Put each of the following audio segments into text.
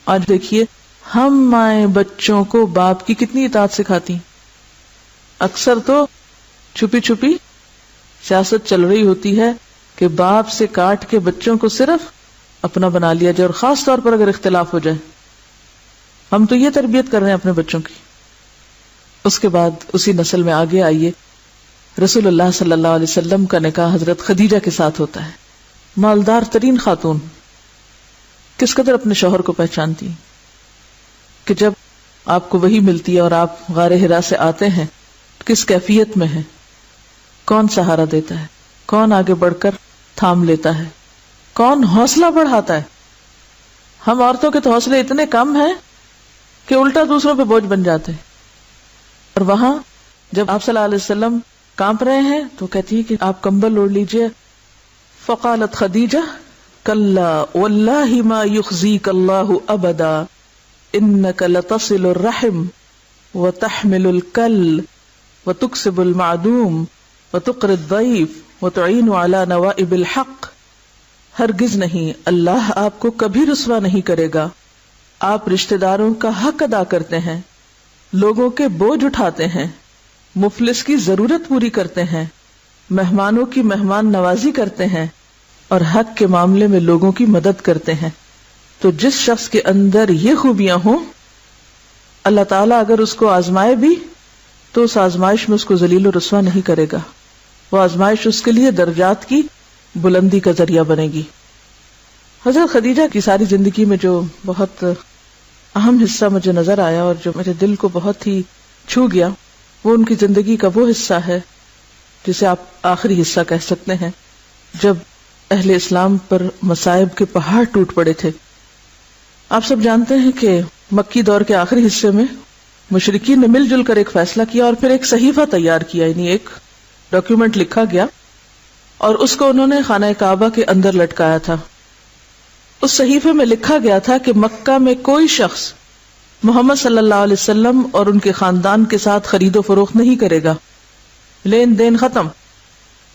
آج دیکھیے ہم مائیں بچوں کو باپ کی کتنی اطاعت سکھاتی ہیں. اکثر تو چھپی چھپی سیاست چل رہی ہوتی ہے کہ باپ سے کاٹ کے بچوں کو صرف اپنا بنا لیا جائے، اور خاص طور پر اگر اختلاف ہو جائے. ہم تو یہ تربیت کر رہے ہیں اپنے بچوں کی. اس کے بعد اسی نسل میں آگے آئیے، رسول اللہ صلی اللہ علیہ وسلم کا نکاح حضرت خدیجہ کے ساتھ ہوتا ہے. مالدار ترین خاتون، کس قدر اپنے شوہر کو پہچانتی کہ جب آپ کو وحی ملتی ہے اور آپ غار حرا سے آتے ہیں کس کیفیت میں ہے، کون سہارا دیتا ہے، کون آگے بڑھ کر تھام لیتا ہے، کون حوصلہ بڑھاتا ہے. ہم عورتوں کے تو حوصلے اتنے کم ہیں کہ الٹا دوسروں پہ بوجھ بن جاتے ہیں. اور وہاں جب آپ صلی اللہ علیہ وسلم کانپ رہے ہیں تو کہتی ہے کہ آپ کمبل اوڑھ لیجئے. فقالت خدیجہ کلا واللہ ما یخزیک اللہ ابدا انک لتصل الرحم وتحمل الکل وتکسب المعدوم وتقر الضیف وتعین علی نوائب الحق. ہرگز نہیں، اللہ آپ کو کبھی رسوا نہیں کرے گا. آپ رشتہ داروں کا حق ادا کرتے ہیں، لوگوں کے بوجھ اٹھاتے ہیں، مفلس کی ضرورت پوری کرتے ہیں، مہمانوں کی مہمان نوازی کرتے ہیں، اور حق کے معاملے میں لوگوں کی مدد کرتے ہیں. تو جس شخص کے اندر یہ خوبیاں ہوں، اللہ تعالیٰ اگر اس کو آزمائے بھی تو اس آزمائش میں اس کو ذلیل و رسوا نہیں کرے گا. وہ آزمائش اس کے لیے درجات کی بلندی کا ذریعہ بنے گی. حضرت خدیجہ کی ساری زندگی میں جو بہت اہم حصہ مجھے نظر آیا اور جو میرے دل کو بہت ہی چھو گیا، وہ ان کی زندگی کا وہ حصہ ہے جسے آپ آخری حصہ کہہ سکتے ہیں، جب اہل اسلام پر مصائب کے پہاڑ ٹوٹ پڑے تھے. آپ سب جانتے ہیں کہ مکی دور کے آخری حصے میں مشرکین نے مل جل کر ایک فیصلہ کیا اور پھر ایک صحیفہ تیار کیا، یعنی ایک ڈاکیومنٹ لکھا گیا اور اس کو انہوں نے خانہ کعبہ کے اندر لٹکایا تھا. اس صحیفے میں لکھا گیا تھا کہ مکہ میں کوئی شخص محمد صلی اللہ علیہ وسلم اور ان کے خاندان کے ساتھ خرید و فروخت نہیں کرے گا، لین دین ختم،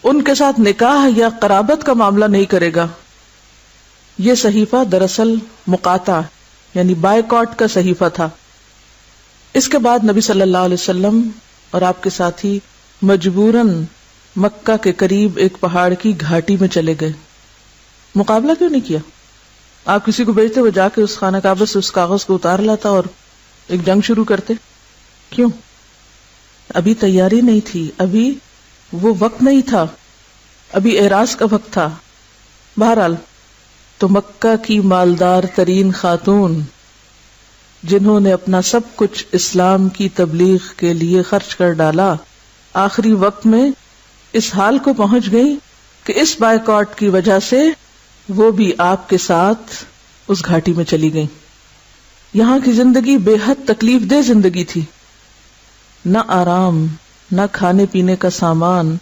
ان کے ساتھ نکاح یا قرابت کا معاملہ نہیں کرے گا. یہ صحیفہ دراصل مقاطعہ یعنی بائیکاٹ کا صحیفہ تھا. اس کے بعد نبی صلی اللہ علیہ وسلم اور آپ کے ساتھی مجبوراً مکہ کے قریب ایک پہاڑ کی گھاٹی میں چلے گئے. مقابلہ کیوں نہیں کیا؟ آپ کسی کو بھیجتے، وہ جا کے اس خانہ کعبہ سے اس کاغذ کو اتار لاتا اور ایک جنگ شروع کرتے. کیوں؟ ابھی تیاری نہیں تھی، ابھی وہ وقت نہیں تھا، ابھی اعراض کا وقت تھا. بہرحال تو مکہ کی مالدار ترین خاتون جنہوں نے اپنا سب کچھ اسلام کی تبلیغ کے لیے خرچ کر ڈالا، آخری وقت میں اس حال کو پہنچ گئی کہ اس بائیکاٹ کی وجہ سے وہ بھی آپ کے ساتھ اس گھاٹی میں چلی گئیں. یہاں کی زندگی بے حد تکلیف دہ زندگی تھی، نہ آرام، نہ کھانے پینے کا سامان،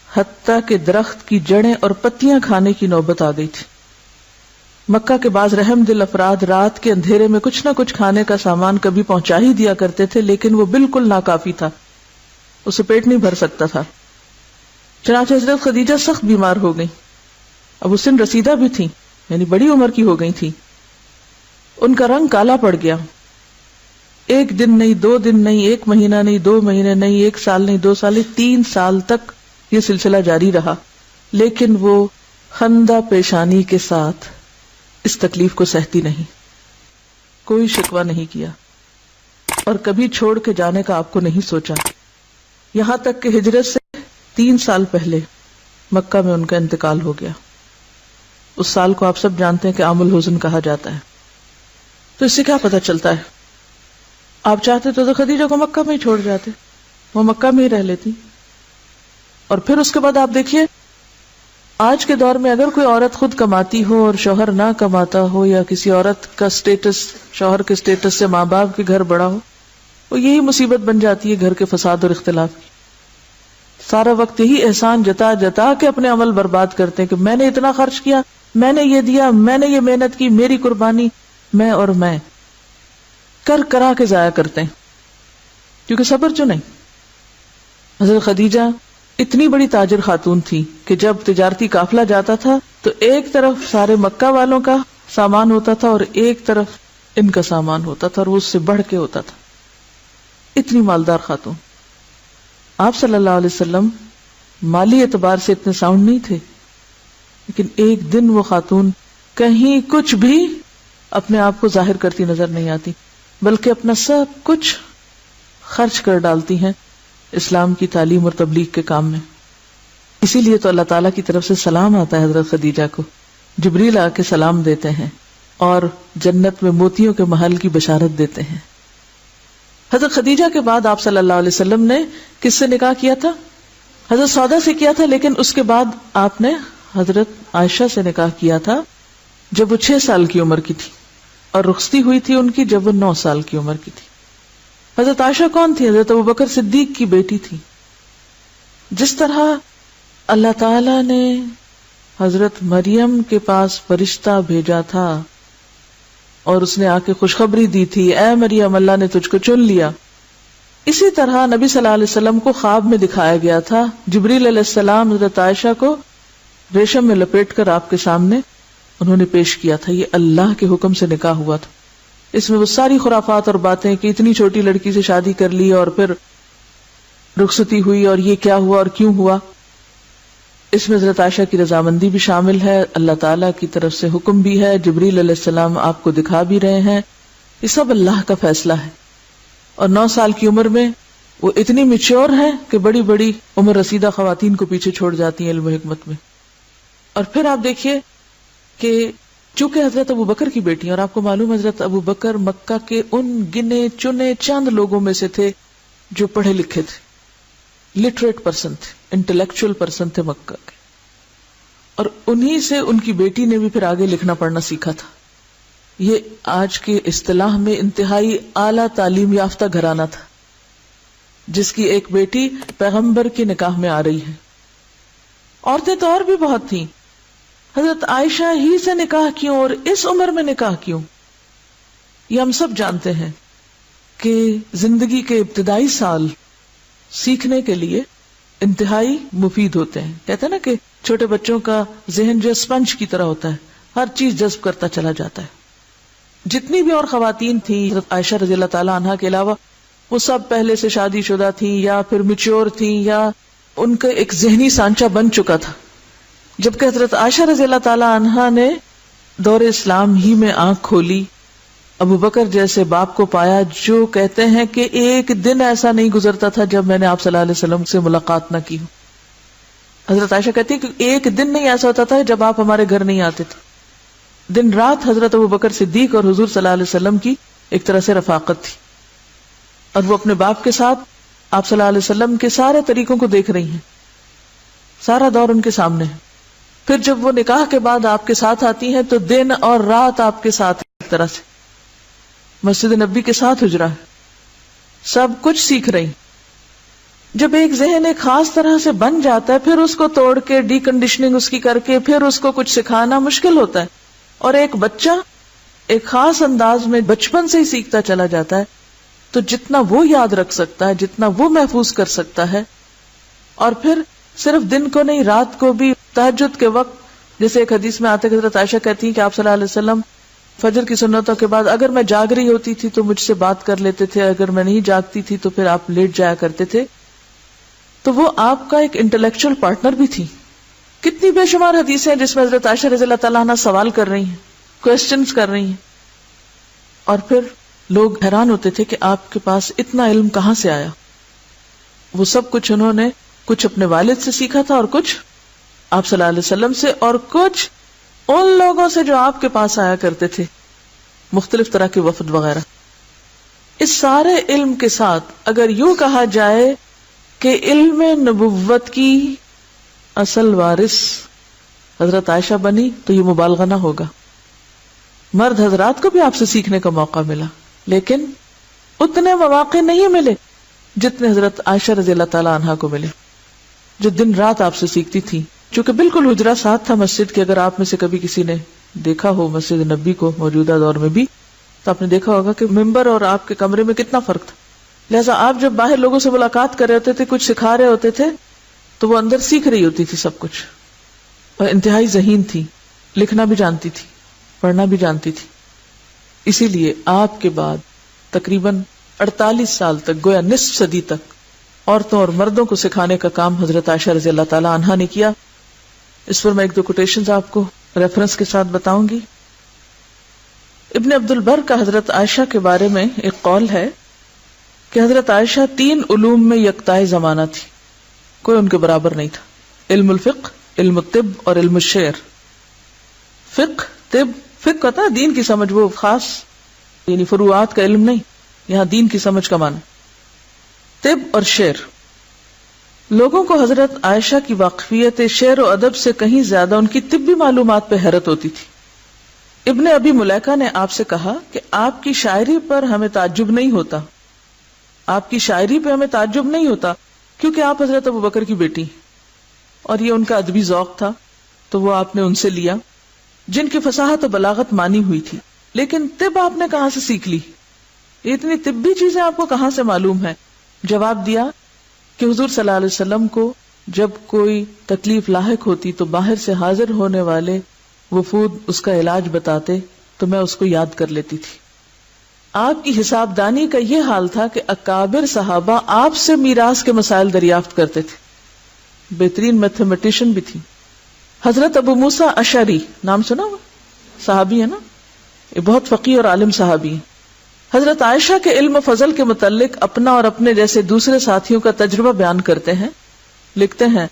حتیٰ کہ درخت کی جڑیں اور پتیاں کھانے کی نوبت آ گئی تھی. مکہ کے بعض رحم دل افراد رات کے اندھیرے میں کچھ نہ کچھ کھانے کا سامان کبھی پہنچا ہی دیا کرتے تھے، لیکن وہ بالکل ناکافی تھا، اسے پیٹ نہیں بھر سکتا تھا. چنانچہ حضرت خدیجہ سخت بیمار ہو گئی. اب وہ سن رسیدہ بھی تھی، یعنی بڑی عمر کی ہو گئی تھی. ان کا رنگ کالا پڑ گیا. ایک دن نہیں، 2 دن نہیں، 1 مہینہ نہیں، 2 مہینے نہیں، 1 سال نہیں، 2 سال نہیں، 3 سال تک یہ سلسلہ جاری رہا. لیکن وہ خندہ پیشانی کے ساتھ اس تکلیف کو سہتی نہیں، کوئی شکوہ نہیں کیا اور کبھی چھوڑ کے جانے کا آپ کو نہیں سوچا. یہاں تک کہ ہجرت سے 3 سال پہلے مکہ میں ان کا انتقال ہو گیا. اس سال کو آپ سب جانتے ہیں کہ عام الحزن کہا جاتا ہے. تو اس سے کیا پتہ چلتا ہے؟ آپ چاہتے تو خدیجہ کو مکہ میں ہی چھوڑ جاتے، وہ مکہ میں ہی رہ لیتی. اور پھر اس کے بعد آپ دیکھیے، آج کے دور میں اگر کوئی عورت خود کماتی ہو اور شوہر نہ کماتا ہو، یا کسی عورت کا سٹیٹس شوہر کے سٹیٹس سے ماں باپ کے گھر بڑا ہو، وہ یہی مصیبت بن جاتی ہے گھر کے فساد اور اختلاف کی. سارا وقت یہی احسان جتا جتا کے اپنے عمل برباد کرتے ہیں کہ میں نے اتنا خرچ کیا، میں نے یہ دیا، میں نے یہ محنت کی، میری قربانی، میں اور میں کر کرا کے ضائع کرتے ہیں کیونکہ صبر جو نہیں. حضرت خدیجہ اتنی بڑی تاجر خاتون تھی کہ جب تجارتی قافلہ جاتا تھا تو ایک طرف سارے مکہ والوں کا سامان ہوتا تھا اور ایک طرف ان کا سامان ہوتا تھا اور وہ اس سے بڑھ کے ہوتا تھا. اتنی مالدار خاتون. آپ صلی اللہ علیہ وسلم مالی اعتبار سے اتنے ساؤنڈ نہیں تھے، لیکن ایک دن وہ خاتون کہیں کچھ بھی اپنے آپ کو ظاہر کرتی نظر نہیں آتی، بلکہ اپنا سب کچھ خرچ کر ڈالتی ہیں اسلام کی تعلیم اور تبلیغ کے کام میں. اسی لیے تو اللہ تعالیٰ کی طرف سے سلام آتا ہے حضرت خدیجہ کو. جبریل آ کے سلام دیتے ہیں اور جنت میں موتیوں کے محل کی بشارت دیتے ہیں. حضرت خدیجہ کے بعد آپ صلی اللہ علیہ وسلم نے کس سے نکاح کیا تھا؟ حضرت سودا سے کیا تھا، لیکن اس کے بعد آپ نے حضرت عائشہ سے نکاح کیا تھا جب وہ 6 سال کی عمر کی تھی، اور رخصتی ہوئی تھی ان کی جب وہ 9 سال کی عمر کی تھی. حضرت عائشہ کون تھی؟ حضرت ابوبکر صدیق کی بیٹی تھی. جس طرح اللہ تعالی نے حضرت مریم کے پاس فرشتہ بھیجا تھا اور اس نے آ کے خوشخبری دی تھی، اے مریم اللہ نے تجھ کو چن لیا، اسی طرح نبی صلی اللہ علیہ وسلم کو خواب میں دکھایا گیا تھا. جبریل علیہ السلام حضرت عائشہ کو ریشم میں لپیٹ کر آپ کے سامنے انہوں نے پیش کیا تھا. یہ اللہ کے حکم سے نکاح ہوا تھا. اس میں وہ ساری خرافات اور باتیں کہ اتنی چھوٹی لڑکی سے شادی کر لی اور پھر رخصتی ہوئی اور یہ کیا ہوا اور کیوں ہوا، اس میں حضرت عائشہ کی رضامندی بھی شامل ہے، اللہ تعالیٰ کی طرف سے حکم بھی ہے، جبریل علیہ السلام آپ کو دکھا بھی رہے ہیں، یہ سب اللہ کا فیصلہ ہے. اور 9 سال کی عمر میں وہ اتنی میچور ہیں کہ بڑی بڑی عمر رسیدہ خواتین کو پیچھے چھوڑ جاتی ہیں علم و حکمت میں. اور پھر آپ دیکھیے کہ چونکہ حضرت ابوبکر کی بیٹی، اور آپ کو معلوم حضرت ابوبکر مکہ کے ان گنے چنے چند لوگوں میں سے تھے جو پڑھے لکھے تھے، لٹریٹ پرسن تھے، انٹلیکچوئل پرسن تھے مکہ کے، اور انہی سے ان کی بیٹی نے بھی پھر آگے لکھنا پڑھنا سیکھا تھا. یہ آج کے اصطلاح میں انتہائی اعلیٰ تعلیم یافتہ گھرانہ تھا جس کی ایک بیٹی پیغمبر کے نکاح میں آ رہی ہے. عورتیں تو اور بھی بہت تھیں. حضرت عائشہ ہی سے نکاح کیوں اور اس عمر میں نکاح کیوں؟ یہ ہم سب جانتے ہیں کہ زندگی کے ابتدائی سال سیکھنے کے لیے انتہائی مفید ہوتے ہیں. کہتے ہیں نا کہ چھوٹے بچوں کا ذہن جو اسپنج کی طرح ہوتا ہے، ہر چیز جذب کرتا چلا جاتا ہے. جتنی بھی اور خواتین تھیں حضرت عائشہ رضی اللہ تعالی عنہا کے علاوہ، وہ سب پہلے سے شادی شدہ تھیں یا پھر میچور تھیں یا ان کا ایک ذہنی سانچہ بن چکا تھا. جبکہ حضرت عائشہ رضی اللہ تعالی عنہا نے دور اسلام ہی میں آنکھ کھولی، ابوبکر جیسے باپ کو پایا جو کہتے ہیں کہ ایک دن ایسا نہیں گزرتا تھا جب میں نے آپ صلی اللہ علیہ وسلم سے ملاقات نہ کی ہوں. حضرت عائشہ کہتی ہے کہ ایک دن نہیں ایسا ہوتا تھا جب آپ ہمارے گھر نہیں آتے تھے. دن رات حضرت ابوبکر صدیق اور حضور صلی اللہ علیہ وسلم کی ایک طرح سے رفاقت تھی، اور وہ اپنے باپ کے ساتھ آپ صلی اللہ علیہ وسلم کے سارے طریقوں کو دیکھ رہی ہیں، سارا دور ان کے سامنے ہے. پھر جب وہ نکاح کے بعد آپ کے ساتھ آتی ہیں تو دن اور رات آپ کے ساتھ ایک طرح سے مسجد نبی کے ساتھ حجرا ہے، سب کچھ سیکھ رہی. جب ایک ذہن ایک خاص طرح سے بن جاتا ہے پھر اس کو توڑ کے ڈی کنڈیشننگ اس کی کر کے پھر اس کو کچھ سکھانا مشکل ہوتا ہے. اور ایک بچہ ایک خاص انداز میں بچپن سے ہی سیکھتا چلا جاتا ہے تو جتنا وہ یاد رکھ سکتا ہے، جتنا وہ محفوظ کر سکتا ہے، اور پھر صرف دن کو نہیں رات کو بھی تہجد کے وقت، جیسے ایک حدیث میں آتے حضرت عائشہ کہتی ہیں کہ آپ صلی اللہ علیہ وسلم فجر کی سنتوں کے بعد اگر میں جاگ رہی ہوتی تھی تو مجھ سے بات کر لیتے تھے، اگر میں نہیں جاگتی تھی تو پھر آپ لیٹ جایا کرتے تھے. تو وہ آپ کا ایک انٹلیکچوئل پارٹنر بھی تھی. کتنی بے شمار حدیثیں ہیں جس میں حضرت عائشہ رضی اللہ تعالیٰ عنہ سوال کر رہی ہیں، کوسچنز کر رہی ہیں، اور پھر لوگ حیران ہوتے تھے کہ آپ کے پاس اتنا علم کہاں سے آیا. وہ سب کچھ انہوں نے کچھ اپنے والد سے سیکھا تھا اور کچھ آپ صلی اللہ علیہ وسلم سے، اور کچھ ان لوگوں سے جو آپ کے پاس آیا کرتے تھے، مختلف طرح کے وفد وغیرہ. اس سارے علم کے ساتھ اگر یوں کہا جائے کہ علم نبوت کی اصل وارث حضرت عائشہ بنی تو یہ مبالغہ نہ ہوگا. مرد حضرات کو بھی آپ سے سیکھنے کا موقع ملا، لیکن اتنے مواقع نہیں ملے جتنے حضرت عائشہ رضی اللہ تعالی عنہا کو ملے، جو دن رات آپ سے سیکھتی تھی. چونکہ بالکل حجرہ ساتھ تھا مسجد کے، اگر آپ میں سے کبھی کسی نے دیکھا ہو مسجد نبی کو موجودہ دور میں بھی تو آپ نے دیکھا ہوگا کہ ممبر اور آپ کے کمرے میں کتنا فرق تھا. لہٰذا آپ جب باہر لوگوں سے ملاقات کر رہے ہوتے تھے، کچھ سکھا رہے ہوتے تھے، تو وہ اندر سیکھ رہی ہوتی تھی سب کچھ، اور انتہائی ذہین تھی، لکھنا بھی جانتی تھی، پڑھنا بھی جانتی تھی. اسی لیے آپ کے بعد تقریباً 48 سال تک، گویا نصف صدی تک، عورتوں اور مردوں کو سکھانے کا کام حضرت عائشہ رضی اللہ تعالی عنہا نے کیا. اس پر میں ایک دو کوٹیشنز آپ کو ریفرنس کے ساتھ بتاؤں گی. ابن عبد البر کا حضرت عائشہ کے بارے میں ایک قول ہے کہ حضرت عائشہ 3 علوم میں یکتائے زمانہ تھی، کوئی ان کے برابر نہیں تھا. علم الفقہ، علم الطب اور علم الشعر. فقہ ہوتا ہے دین کی سمجھ، وہ خاص یعنی فروعات کا علم نہیں، یہاں دین کی سمجھ کا معنی. طب اور شعر. لوگوں کو حضرت عائشہ کی واقفیت شعر و ادب سے کہیں زیادہ ان کی طبی معلومات پہ حیرت ہوتی تھی. ابن ابی ملیکہ نے آپ سے کہا کہ آپ کی شاعری پر ہمیں تعجب نہیں ہوتا، آپ کی شاعری پہ ہمیں تعجب نہیں ہوتا کیونکہ آپ حضرت ابوبکر کی بیٹی، اور یہ ان کا ادبی ذوق تھا تو وہ آپ نے ان سے لیا جن کی فصاحت و بلاغت مانی ہوئی تھی. لیکن طب آپ نے کہاں سے سیکھ لی؟ یہ اتنی طبی چیزیں آپ کو کہاں سے معلوم ہے؟ جواب دیا کہ حضور صلی اللہ علیہ وسلم کو جب کوئی تکلیف لاحق ہوتی تو باہر سے حاضر ہونے والے وفود اس کا علاج بتاتے تو میں اس کو یاد کر لیتی تھی. آپ کی حساب دانی کا یہ حال تھا کہ اکابر صحابہ آپ سے میراث کے مسائل دریافت کرتے تھے. بہترین میتھمیٹیشین بھی تھی. حضرت ابو موسیٰ اشعری نام سنا ہوا؟ صحابی ہے نا، یہ بہت فقیہ اور عالم صحابی ہیں. حضرت عائشہ کے علم و فضل کے متعلق اپنا اور اپنے جیسے دوسرے ساتھیوں کا تجربہ بیان کرتے ہیں. لکھتے ہیں،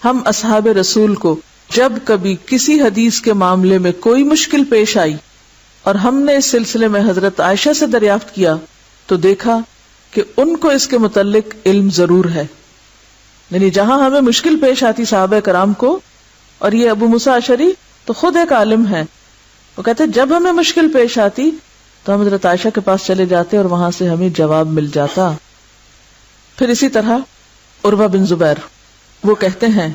ہم اصحاب رسول کو جب کبھی کسی حدیث کے معاملے میں کوئی مشکل پیش آئی اور ہم نے اس سلسلے میں حضرت عائشہ سے دریافت کیا تو دیکھا کہ ان کو اس کے متعلق علم ضرور ہے. یعنی جہاں ہمیں مشکل پیش آتی صحابہ کرام کو، اور یہ ابو موسیٰ اشعری تو خود ایک عالم ہے، وہ کہتے جب ہمیں مشکل پیش آتی تو ہم حضرت عائشہ کے پاس چلے جاتے اور وہاں سے ہمیں جواب مل جاتا. پھر اسی طرح عروہ بن زبیر وہ کہتے ہیں،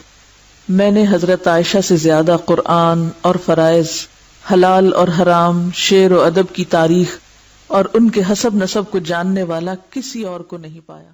میں نے حضرت عائشہ سے زیادہ قرآن اور فرائض، حلال اور حرام، شعر و ادب کی تاریخ اور ان کے حسب نسب کو جاننے والا کسی اور کو نہیں پایا.